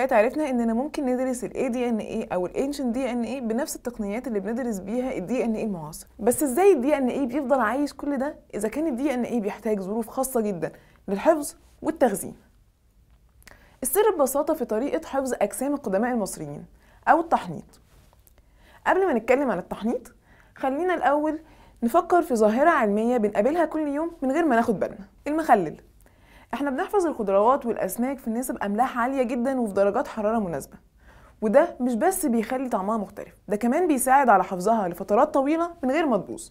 فات عرفنا اننا ممكن ندرس الاي دي ان اي او الانشنت دي ان اي بنفس التقنيات اللي بندرس بيها الدي ان اي المعاصر. بس ازاي الدي ان اي بيفضل عايش كل ده اذا كان الدي ان اي بيحتاج ظروف خاصه جدا للحفظ والتخزين؟ السر ببساطه في طريقه حفظ اجسام القدماء المصريين او التحنيط. قبل ما نتكلم عن التحنيط خلينا الاول نفكر في ظاهره علميه بنقابلها كل يوم من غير ما ناخد بالنا: المخلل. احنا بنحفظ الخضروات والاسماك في نسب املاح عاليه جدا وفي درجات حراره مناسبه، وده مش بس بيخلي طعمها مختلف، ده كمان بيساعد على حفظها لفترات طويله من غير ما تبوظ.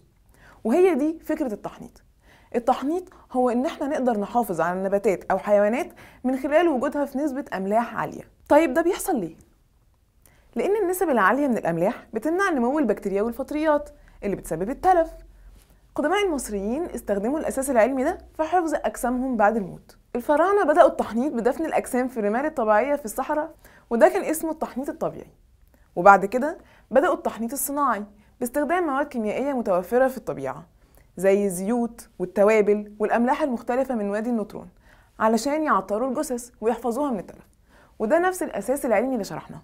وهي دي فكره التحنيط. التحنيط هو ان احنا نقدر نحافظ على النباتات او حيوانات من خلال وجودها في نسبه املاح عاليه. طيب ده بيحصل ليه؟ لان النسب العاليه من الاملاح بتمنع نمو البكتيريا والفطريات اللي بتسبب التلف. قدماء المصريين استخدموا الأساس العلمي ده في حفظ أجسامهم بعد الموت. الفراعنة بدأوا التحنيط بدفن الأجسام في الرمال الطبيعية في الصحراء، وده كان اسمه التحنيط الطبيعي. وبعد كده بدأوا التحنيط الصناعي باستخدام مواد كيميائية متوفرة في الطبيعة زي الزيوت والتوابل والأملاح المختلفة من وادي النطرون علشان يعطروا الجثث ويحفظوها من التلف، وده نفس الأساس العلمي اللي شرحناه.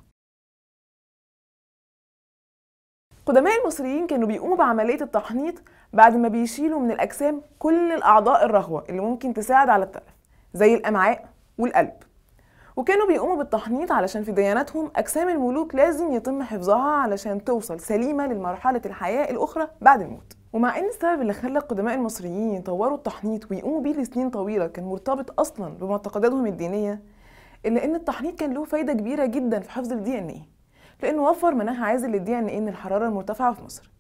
قدماء المصريين كانوا بيقوموا بعملية التحنيط بعد ما بيشيلوا من الأجسام كل الأعضاء الرخوة اللي ممكن تساعد على التلف زي الأمعاء والقلب، وكانوا بيقوموا بالتحنيط علشان في دياناتهم أجسام الملوك لازم يتم حفظها علشان توصل سليمة لمرحلة الحياة الأخرى بعد الموت. ومع إن السبب اللي خلى القدماء المصريين يطوروا التحنيط ويقوموا بيه لسنين طويلة كان مرتبط أصلا بمعتقداتهم الدينية، إلا إن التحنيط كان له فايدة كبيرة جدا في حفظ الدي إن إيه، لأنه وفر مناخ عازل للدي إن إيه من الحرارة المرتفعة في مصر.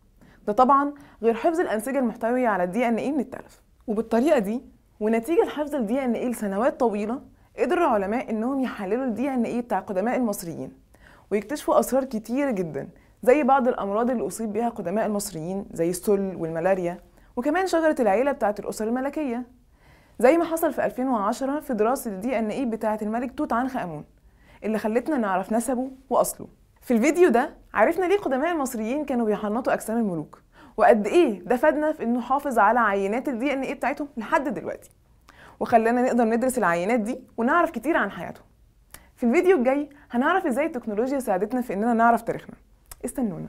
ده طبعا غير حفظ الأنسجة المحتوية على الدي إن إيه من التلف. وبالطريقة دي ونتيجة حفظ الدي إن إيه لسنوات طويلة قدر العلماء إنهم يحللوا الدي إن إيه بتاع قدماء المصريين ويكتشفوا أسرار كتيرة جدا زي بعض الأمراض اللي أصيب بها قدماء المصريين زي السل والملاريا، وكمان شجرة العيلة بتاعت الأسر الملكية زي ما حصل في 2010 في دراسة الدي إن إيه بتاعت الملك توت عنخ آمون اللي خلتنا نعرف نسبه وأصله. في الفيديو ده عرفنا ليه قدماء المصريين كانوا بيحنطوا أجسام الملوك، وقد إيه ده فادنا في إنه حافظ على عينات الدي إن إيه بتاعتهم لحد دلوقتي، وخلانا نقدر ندرس العينات دي ونعرف كتير عن حياتهم. في الفيديو الجاي هنعرف إزاي التكنولوجيا ساعدتنا في إننا نعرف تاريخنا. استنونا.